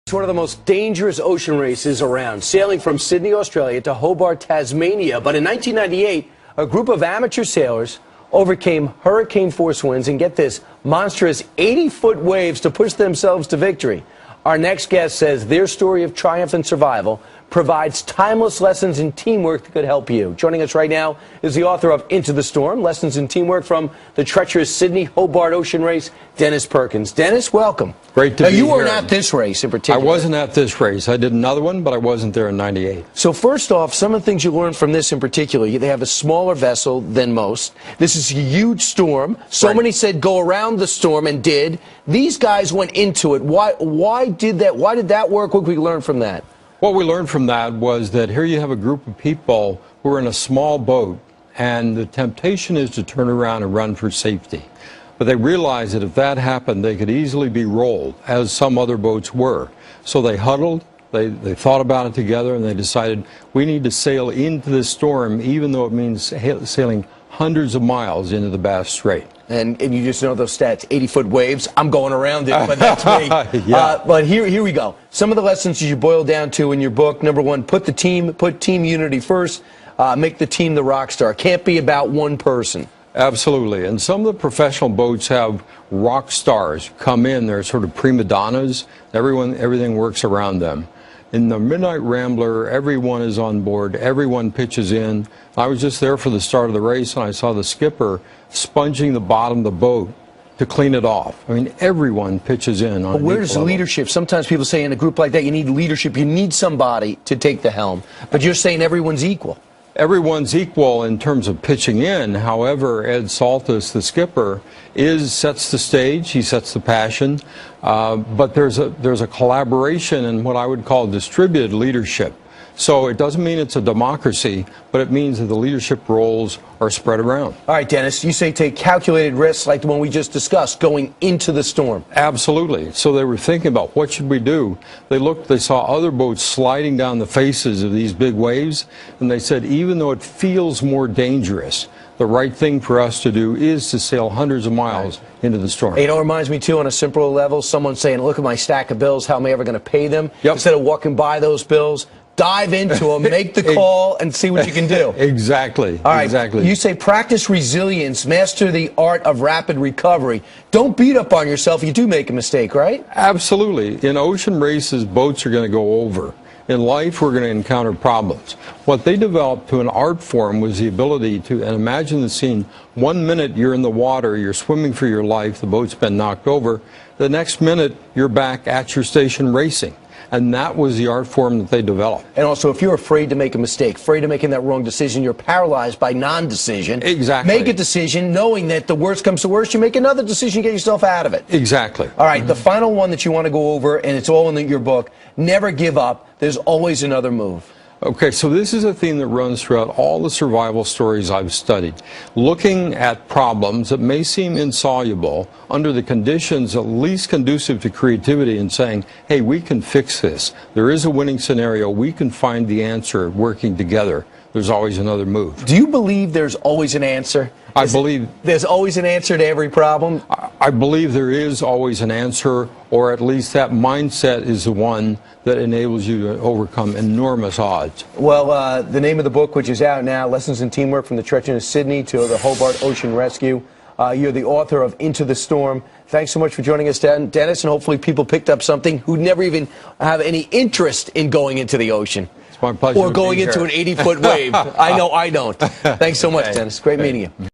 It's one of the most dangerous ocean races around, sailing from Sydney, Australia to Hobart, Tasmania. But in 1998, a group of amateur sailors overcame hurricane-force winds and, get this, monstrous 80-foot waves to push themselves to victory. Our next guest says their story of triumph and survival provides timeless lessons in teamwork that could help you. Joining us right now is the author of Into the Storm, Lessons in Teamwork from the treacherous Sydney-Hobart Ocean Race, Dennis Perkins. Dennis, welcome. Great to be here. You weren't at this race in particular. I wasn't at this race. I did another one, but I wasn't there in '98. So first off, some of the things you learned from this in particular, they have a smaller vessel than most. This is a huge storm. So many said go around the storm and did. These guys went into it. Why did that? Why did that work? What could we learn from that? What we learned from that was that here you have a group of people who are in a small boat, and the temptation is to turn around and run for safety. But they realized that if that happened, they could easily be rolled, as some other boats were. So they huddled, they thought about it together, and they decided we need to sail into this storm, even though it means sailing hundreds of miles into the Bass Strait. And you just know those stats, 80-foot waves. I'm going around it, but that's me. Yeah. But here we go. Some of the lessons you boil down to in your book. Number one, put team unity first. Make the team the rock star. Can't be about one person. Absolutely. And some of the professional boats have rock stars come in. They're sort of prima donnas. Everything works around them. In the Midnight Rambler, everyone is on board. Everyone pitches in. I was just there for the start of the race, and I saw the skipper sponging the bottom of the boat to clean it off. I mean, everyone pitches in. But where's the leadership? Sometimes people say in a group like that, you need leadership. You need somebody to take the helm. But you're saying everyone's equal. Everyone's equal in terms of pitching in. However, Ed Saltis, the skipper, sets the stage. He sets the passion. But there's a collaboration and what I would call distributed leadership. So it doesn't mean it's a democracy, but it means that the leadership roles are spread around. All right, Dennis, you say take calculated risks like the one we just discussed, going into the storm. Absolutely. So they were thinking about what should we do. They saw other boats sliding down the faces of these big waves, and they said, even though it feels more dangerous, the right thing for us to do is to sail hundreds of miles into the storm. Hey, it reminds me, too, on a simpler level, someone saying, look at my stack of bills, how am I ever going to pay them? Yep. Instead of walking by those bills, dive into them, make the call, and see what you can do. Exactly. All right. Exactly. You say practice resilience, master the art of rapid recovery. Don't beat up on yourself if you do make a mistake, right? Absolutely. In ocean races, boats are going to go over. In life, we're going to encounter problems. What they developed to an art form was the ability to, and imagine the scene, 1 minute you're in the water, you're swimming for your life, the boat's been knocked over. The next minute, you're back at your station racing. And that was the art form that they developed. And also, if you're afraid to make a mistake, afraid of making that wrong decision, you're paralyzed by non-decision. Exactly. Make a decision knowing that the worst comes to worst, you make another decision, get yourself out of it. Exactly. All right, the final one that you want to go over, and it's all in your book, never give up. There's always another move. Okay, so this is a theme that runs throughout all the survival stories I've studied. Looking at problems that may seem insoluble under the conditions at least conducive to creativity and saying, hey, we can fix this. There is a winning scenario. We can find the answer working together. There's always another move. Do you believe there's always an answer? I believe there's always an answer to every problem? I believe there is always an answer, or at least that mindset is the one that enables you to overcome enormous odds. Well, the name of the book, which is out now, Lessons in Teamwork from the treacherous Sydney to the Hobart Ocean Rescue. You're the author of Into the Storm. Thanks so much for joining us, Dennis, and hopefully people picked up something who never even have any interest in going into the ocean. It's my pleasure. Or going into an 80-foot wave. I know I don't. Thanks so much, Dennis. Great meeting you.